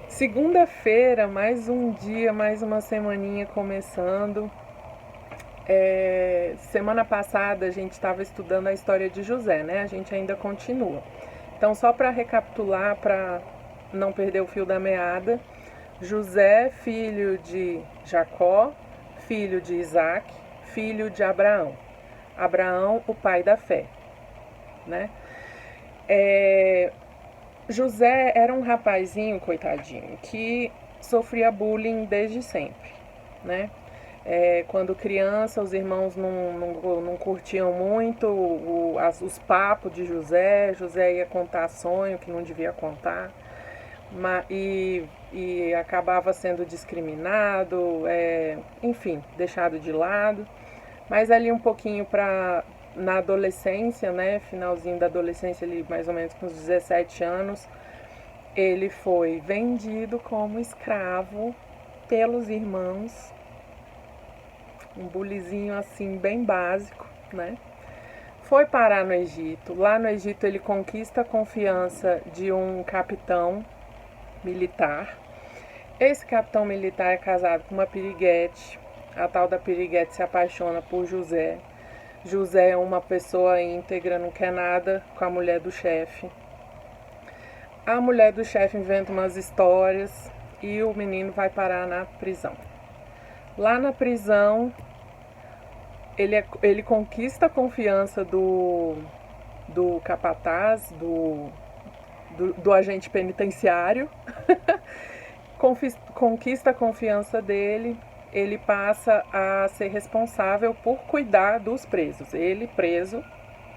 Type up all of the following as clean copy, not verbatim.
Segunda-feira, mais um dia, mais uma semaninha começando. Semana passada a gente estava estudando a história de José, né? A gente ainda continua. Então, só para recapitular, para não perder o fio da meada: José, filho de Jacó, filho de Isaac, filho de Abraão. Abraão, o pai da fé, né? José era um rapazinho, coitadinho, que sofria bullying desde sempre, né? Quando criança, os irmãos não curtiam muito os papos de José. José ia contar sonho que não devia contar, e acabava sendo discriminado, enfim, deixado de lado. Mas ali um pouquinho na adolescência, né, finalzinho da adolescência, ali mais ou menos com uns 17 anos, ele foi vendido como escravo pelos irmãos. Um bulizinho assim bem básico, né? Foi parar no Egito. Lá no Egito ele conquista a confiança de um capitão militar. Esse capitão militar é casado com uma piriguete. A tal da piriguete se apaixona por José. José é uma pessoa íntegra, não quer nada com a mulher do chefe. A mulher do chefe inventa umas histórias e o menino vai parar na prisão. Lá na prisão, ele conquista a confiança do capataz, do agente penitenciário, conquista a confiança dele. Ele passa a ser responsável por cuidar dos presos. Ele, preso,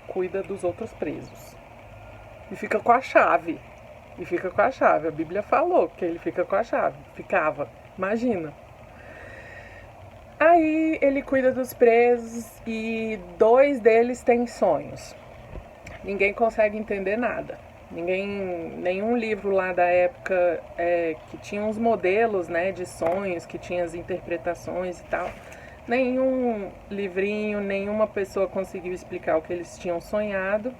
cuida dos outros presos. E fica com a chave. A Bíblia falou que ele fica com a chave. Ficava. Imagina. Aí ele cuida dos presos e 2 deles têm sonhos. Ninguém consegue entender nada. Nenhum livro lá da época que tinha uns modelos, né, de sonhos, que tinha as interpretações e tal. Nenhum livrinho, nenhuma pessoa conseguiu explicar o que eles tinham sonhado.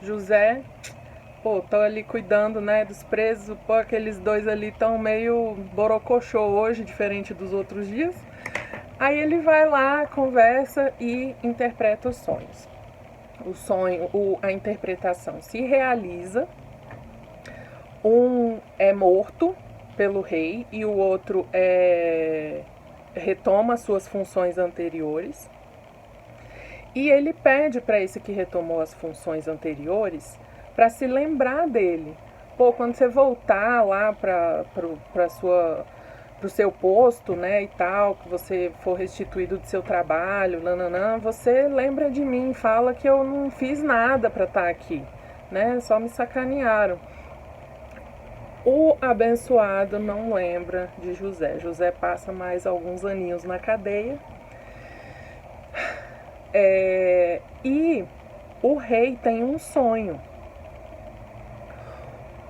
José, tô ali cuidando, né, dos presos. Aqueles 2 ali estão meio borocochô hoje, diferente dos outros dias. Aí ele vai lá, conversa e interpreta os sonhos. A interpretação se realiza. Um é morto pelo rei e o outro retoma suas funções anteriores. E ele pede para esse que retomou as funções anteriores para se lembrar dele. Quando você voltar lá para o seu posto, né, e tal, que você for restituído do seu trabalho, você lembra de mim, fala que eu não fiz nada para estar aqui, né, só me sacanearam. O abençoado não lembra de José. José passa mais alguns aninhos na cadeia. E o rei tem um sonho.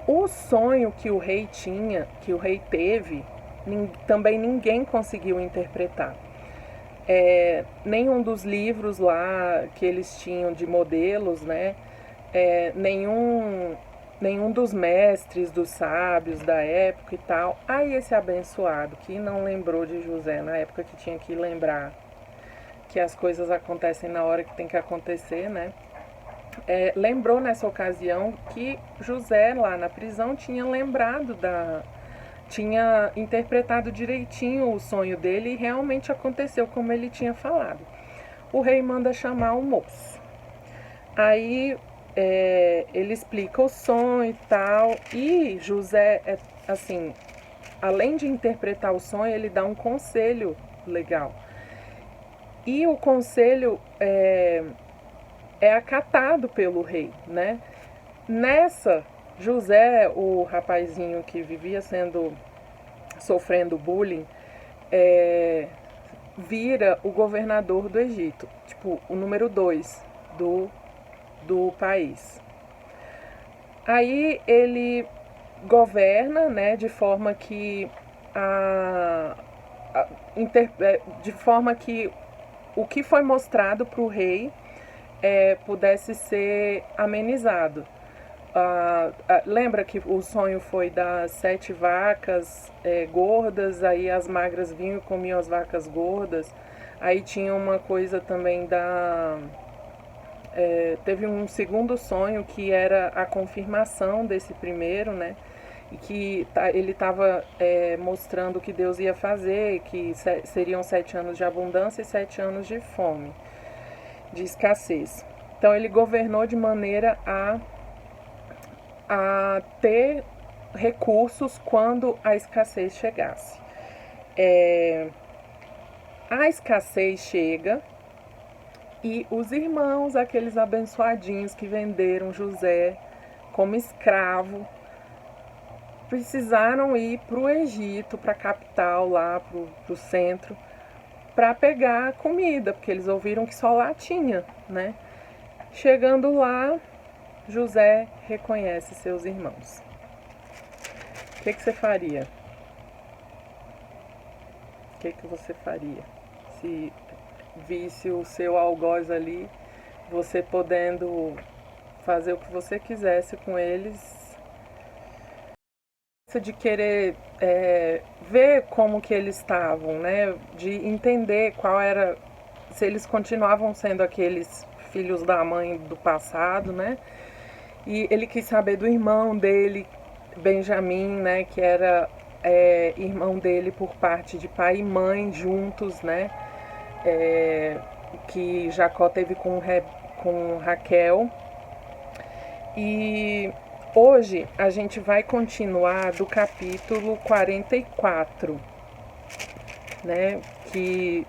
O sonho que o rei tinha, que o rei teve, também ninguém conseguiu interpretar. Nenhum dos livros lá que eles tinham de modelos, né? Nenhum dos mestres, dos sábios da época e tal. Aí esse abençoado que não lembrou de José na época que tinha que lembrar que as coisas acontecem na hora que tem que acontecer, né? Lembrou nessa ocasião que José lá na prisão tinha tinha interpretado direitinho o sonho dele e realmente aconteceu como ele tinha falado. O rei manda chamar o moço. Aí ele explica o sonho e tal, e José, assim, além de interpretar o sonho, ele dá um conselho legal. E o conselho é acatado pelo rei, né? Nessa, José, o rapazinho que vivia sofrendo bullying, vira o governador do Egito, tipo, o número 2 do país. Aí ele governa, né, de forma que o que foi mostrado para o rei pudesse ser amenizado. Lembra que o sonho foi das 7 vacas gordas, aí as magras vinham e comiam as vacas gordas. Aí tinha uma coisa também teve um segundo sonho que era a confirmação desse primeiro, né? E que ele estava mostrando o que Deus ia fazer, que seriam 7 anos de abundância e 7 anos de fome, de escassez. Então ele governou de maneira a ter recursos quando a escassez chegasse. A escassez chega e os irmãos, aqueles abençoadinhos que venderam José como escravo, precisaram ir para o Egito, para a capital, lá para o centro, para pegar comida, porque eles ouviram que só lá tinha, né? Chegando lá, José reconhece seus irmãos. O que você faria? O que você faria se visse o seu algoz ali, você podendo fazer o que você quisesse com eles, de querer ver como que eles estavam, né? De entender qual era, se eles continuavam sendo aqueles filhos da mãe do passado, né? E ele quis saber do irmão dele, Benjamim, né? Que era irmão dele por parte de pai e mãe juntos, né? Que Jacó teve com Raquel. E hoje a gente vai continuar do capítulo 44, né? Que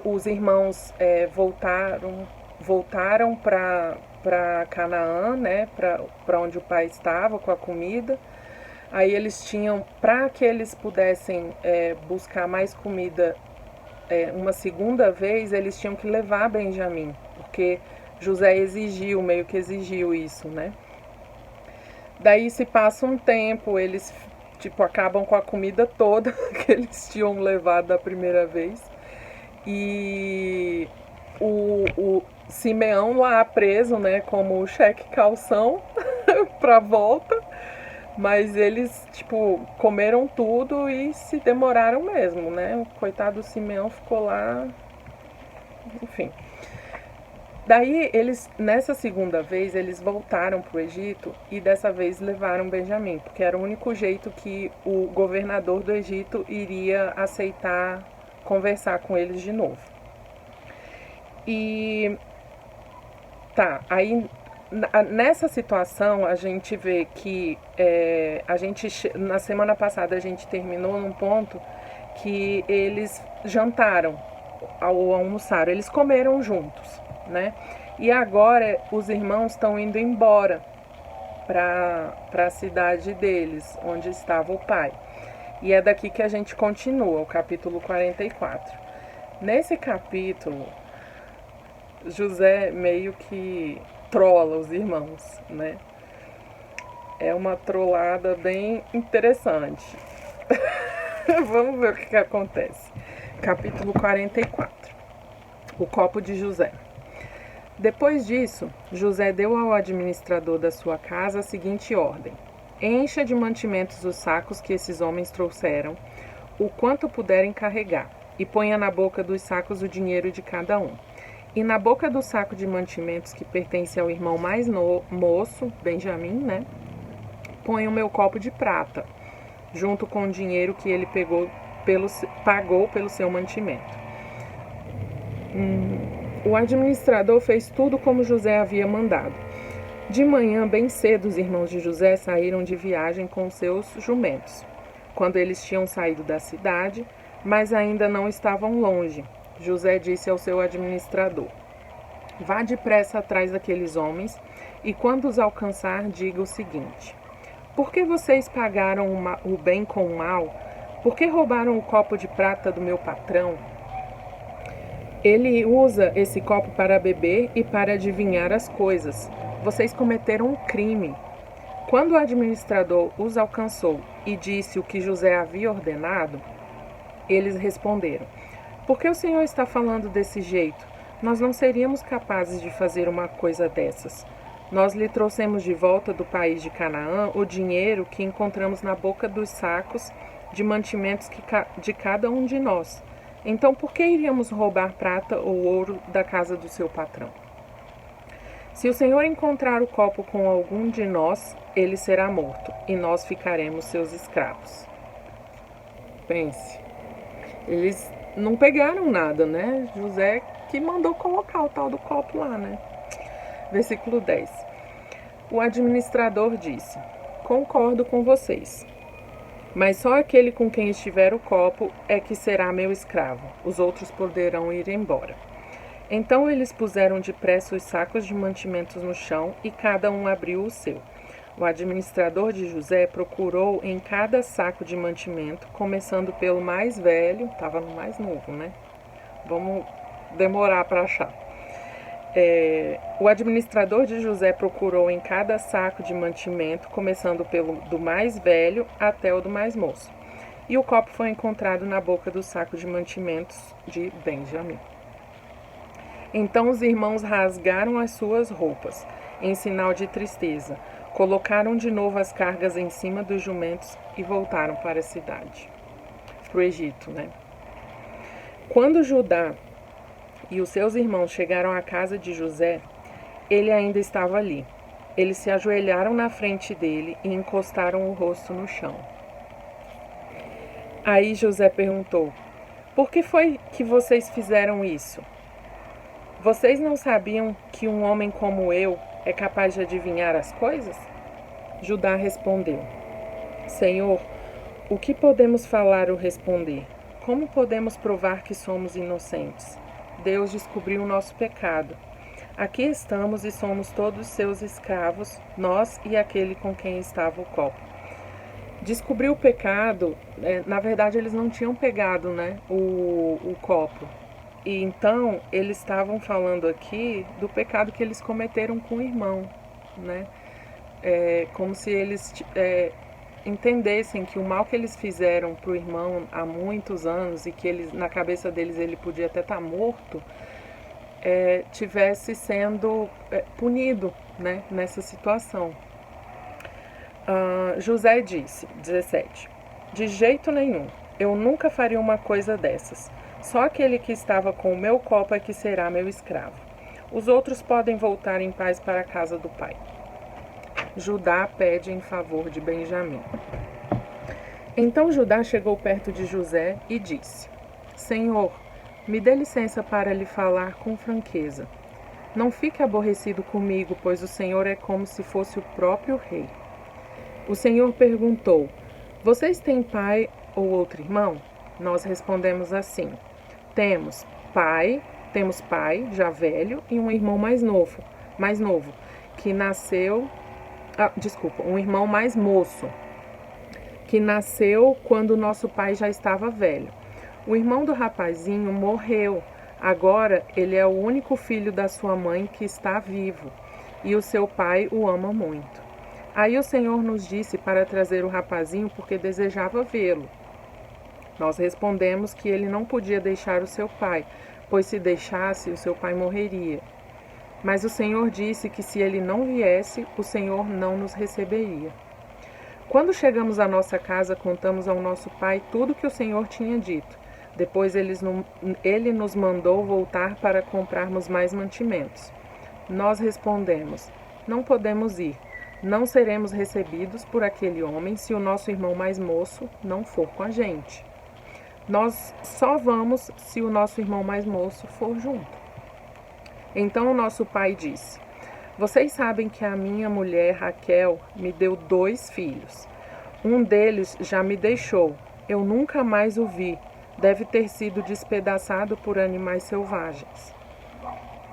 os irmãos voltaram para Canaã, né? Para onde o pai estava com a comida. Aí eles tinham, para que eles pudessem buscar mais comida uma segunda vez, eles tinham que levar Benjamim, porque José meio que exigiu isso, né? Daí se passa um tempo, eles acabam com a comida toda que eles tinham levado da primeira vez. E o Simeão lá preso, né, como cheque calção pra volta. Mas eles, comeram tudo e se demoraram mesmo, né? O coitado do Simeão ficou lá, enfim. Daí, nessa segunda vez, eles voltaram para o Egito e dessa vez levaram Benjamim, porque era o único jeito que o governador do Egito iria aceitar conversar com eles de novo. E aí nessa situação a gente vê que na semana passada a gente terminou num ponto que eles jantaram ou almoçaram, eles comeram juntos, né? E agora os irmãos estão indo embora para a cidade deles, onde estava o pai. E é daqui que a gente continua, o capítulo 44. Nesse capítulo, José meio que trola os irmãos, né? É uma trollada bem interessante. Vamos ver o que acontece. Capítulo 44. O copo de José. Depois disso, José deu ao administrador da sua casa a seguinte ordem: encha de mantimentos os sacos que esses homens trouxeram, o quanto puderem carregar, e ponha na boca dos sacos o dinheiro de cada um. E na boca do saco de mantimentos que pertence ao irmão mais moço, Benjamim, né? Põe o meu copo de prata, junto com o dinheiro que ele pagou pelo seu mantimento. O administrador fez tudo como José havia mandado. De manhã, bem cedo, os irmãos de José saíram de viagem com seus jumentos. Quando eles tinham saído da cidade, mas ainda não estavam longe, José disse ao seu administrador: vá depressa atrás daqueles homens e quando os alcançar, diga o seguinte: por que vocês pagaram o bem com o mal? Por que roubaram o copo de prata do meu patrão? Ele usa esse copo para beber e para adivinhar as coisas. Vocês cometeram um crime. Quando o administrador os alcançou e disse o que José havia ordenado, eles responderam: por que o senhor está falando desse jeito? Nós não seríamos capazes de fazer uma coisa dessas. Nós lhe trouxemos de volta do país de Canaã o dinheiro que encontramos na boca dos sacos de mantimentos de cada um de nós. Então, por que iríamos roubar prata ou ouro da casa do seu patrão? Se o Senhor encontrar o copo com algum de nós, ele será morto, e nós ficaremos seus escravos. Pense, eles não pegaram nada, né? José que mandou colocar o tal do copo lá, né? Versículo 10. O administrador disse: concordo com vocês, mas só aquele com quem estiver o copo é que será meu escravo. Os outros poderão ir embora. Então eles puseram depressa os sacos de mantimentos no chão e cada um abriu o seu. O administrador de José procurou em cada saco de mantimento, começando pelo mais velho, estava no mais novo, né? Vamos demorar para achar. O administrador de José procurou em cada saco de mantimento, começando pelo do mais velho até o do mais moço. E o copo foi encontrado na boca do saco de mantimentos de Benjamim. Então os irmãos rasgaram as suas roupas, em sinal de tristeza, colocaram de novo as cargas em cima dos jumentos e voltaram para a cidade, para o Egito, né? Quando Judá e os seus irmãos chegaram à casa de José, ele ainda estava ali. Eles se ajoelharam na frente dele e encostaram o rosto no chão. Aí José perguntou: por que foi que vocês fizeram isso? Vocês não sabiam que um homem como eu é capaz de adivinhar as coisas? Judá respondeu: Senhor, o que podemos falar ou responder? Como podemos provar que somos inocentes? Deus descobriu o nosso pecado. Aqui estamos e somos todos seus escravos, nós e aquele com quem estava o copo. Descobriu o pecado, na verdade eles não tinham pegado, né, o copo. E então eles estavam falando aqui do pecado que eles cometeram com o irmão, né? Como se eles entendessem que o mal que eles fizeram para o irmão há muitos anos e que eles, na cabeça deles ele podia até estar morto, tivesse sendo punido, né, nessa situação. José disse, 17, de jeito nenhum, eu nunca faria uma coisa dessas. Só aquele que estava com o meu copo é que será meu escravo. Os outros podem voltar em paz para a casa do pai. Judá pede em favor de Benjamim. Então Judá chegou perto de José e disse: Senhor, me dê licença para lhe falar com franqueza. Não fique aborrecido comigo, pois o Senhor é como se fosse o próprio rei. O Senhor perguntou: vocês têm pai ou outro irmão? Nós respondemos assim: temos pai, já velho, e um irmão mais novo, que nasceu, um irmão mais moço, que nasceu quando nosso pai já estava velho. O irmão do rapazinho morreu. Agora ele é o único filho da sua mãe que está vivo, e o seu pai o ama muito. Aí o Senhor nos disse para trazer o rapazinho porque desejava vê-lo. Nós respondemos que ele não podia deixar o seu pai, pois se deixasse, o seu pai morreria. Mas o Senhor disse que se ele não viesse, o Senhor não nos receberia. Quando chegamos à nossa casa, contamos ao nosso pai tudo que o Senhor tinha dito. Depois ele nos mandou voltar para comprarmos mais mantimentos. Nós respondemos: não podemos ir. Não seremos recebidos por aquele homem se o nosso irmão mais moço não for com a gente. Nós só vamos se o nosso irmão mais moço for junto. Então o nosso pai disse: vocês sabem que a minha mulher Raquel me deu 2 filhos. Um deles já me deixou. Eu nunca mais o vi. Deve ter sido despedaçado por animais selvagens.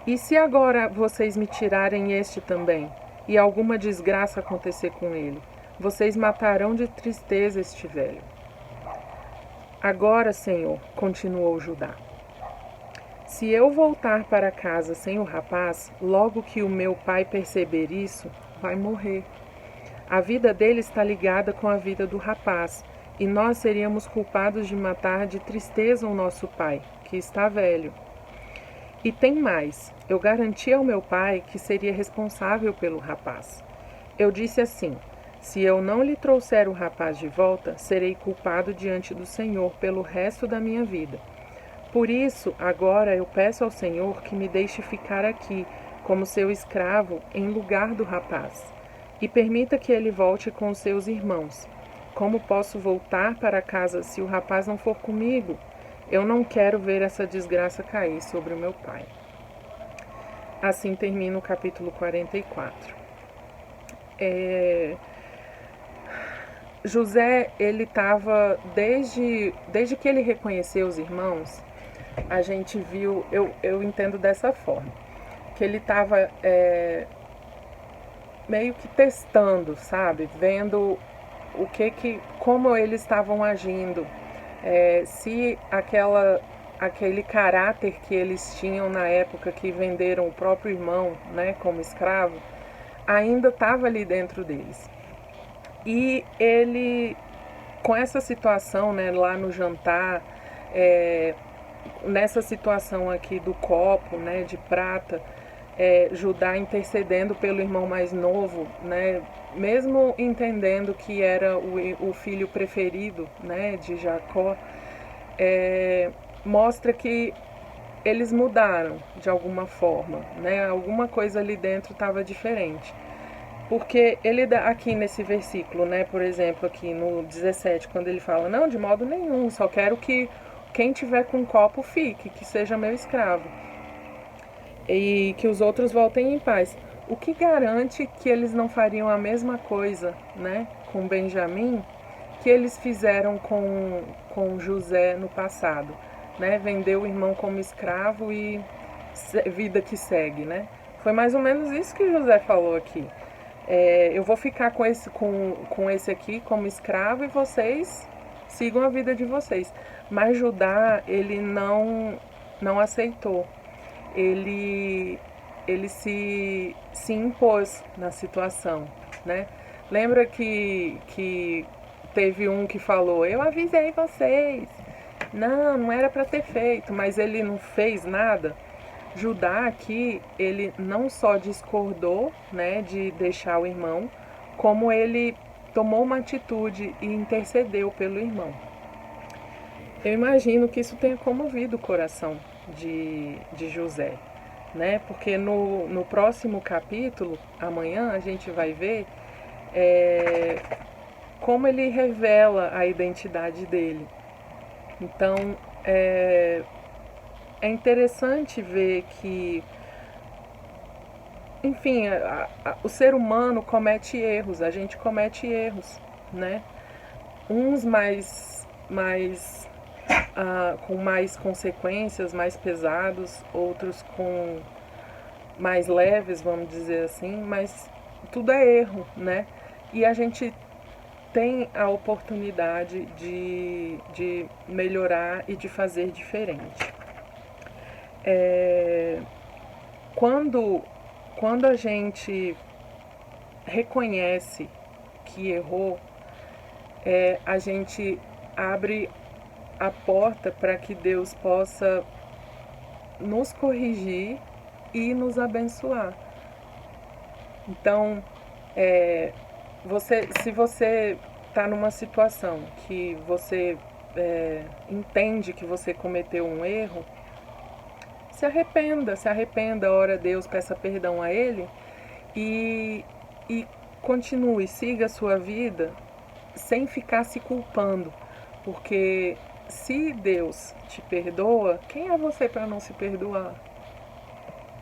E se agora vocês me tirarem este também, e alguma desgraça acontecer com ele, vocês matarão de tristeza este velho. Agora, Senhor, continuou Judá, se eu voltar para casa sem o rapaz, logo que o meu pai perceber isso, vai morrer. A vida dele está ligada com a vida do rapaz, e nós seríamos culpados de matar de tristeza o nosso pai, que está velho. E tem mais, eu garanti ao meu pai que seria responsável pelo rapaz. Eu disse assim: se eu não lhe trouxer o rapaz de volta, serei culpado diante do Senhor pelo resto da minha vida. Por isso, agora eu peço ao Senhor que me deixe ficar aqui, como seu escravo, em lugar do rapaz, e permita que ele volte com os seus irmãos. Como posso voltar para casa se o rapaz não for comigo? Eu não quero ver essa desgraça cair sobre o meu pai. Assim termina o capítulo 44. José, ele estava, desde que ele reconheceu os irmãos, a gente viu, eu entendo dessa forma, que ele estava meio que testando, sabe? Vendo como eles estavam agindo, se aquele caráter que eles tinham na época que venderam o próprio irmão, né, como escravo, ainda estava ali dentro deles. E ele, com essa situação, né, lá no jantar, nessa situação aqui do copo, né, de prata, Judá intercedendo pelo irmão mais novo, né, mesmo entendendo que era o filho preferido, né, de Jacó, mostra que eles mudaram de alguma forma, né, alguma coisa ali dentro estava diferente. Porque ele aqui nesse versículo, né, por exemplo, aqui no 17, quando ele fala: não, de modo nenhum, só quero que quem tiver com um copo fique, que seja meu escravo, e que os outros voltem em paz. O que garante que eles não fariam a mesma coisa, né, com Benjamim, que eles fizeram com José no passado, né? Vender o irmão como escravo e vida que segue, né? Foi mais ou menos isso que José falou aqui. Eu vou ficar com esse aqui como escravo e vocês sigam a vida de vocês. Mas Judá, ele não aceitou. Ele se impôs na situação, né? Lembra que teve um que falou: eu avisei vocês. Não era para ter feito, mas ele não fez nada. Judá aqui, ele não só discordou, né, de deixar o irmão, como ele tomou uma atitude e intercedeu pelo irmão. Eu imagino que isso tenha comovido o coração de José, né? Porque no próximo capítulo, amanhã, a gente vai ver como ele revela a identidade dele. Então, é interessante ver que, enfim, o ser humano comete erros, a gente comete erros, né? Uns com mais consequências, mais pesados, outros com mais leves, vamos dizer assim, mas tudo é erro, né? E a gente tem a oportunidade de melhorar e de fazer diferente. Quando a gente reconhece que errou, a gente abre a porta para que Deus possa nos corrigir e nos abençoar. Então, se você está numa situação que você entende que você cometeu um erro, se arrependa, ora a Deus, peça perdão a Ele e continue, siga a sua vida sem ficar se culpando, porque se Deus te perdoa, quem é você para não se perdoar?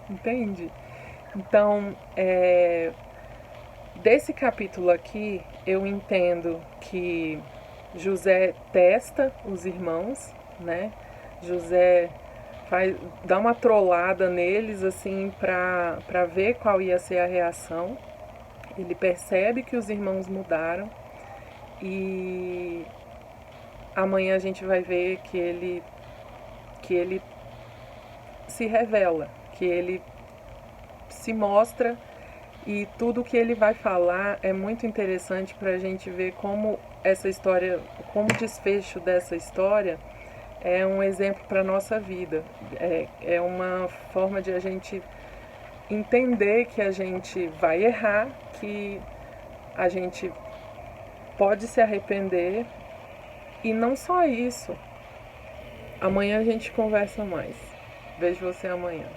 Entende? Então, desse capítulo aqui, eu entendo que José testa os irmãos, né? José dá uma trollada neles, assim, para ver qual ia ser a reação. Ele percebe que os irmãos mudaram e amanhã a gente vai ver que ele se revela, que ele se mostra, e tudo que ele vai falar é muito interessante para a gente ver como essa história, como o desfecho dessa história é um exemplo para a nossa vida. É uma forma de a gente entender que a gente vai errar, que a gente pode se arrepender e não só isso. Amanhã a gente conversa mais. Vejo você amanhã.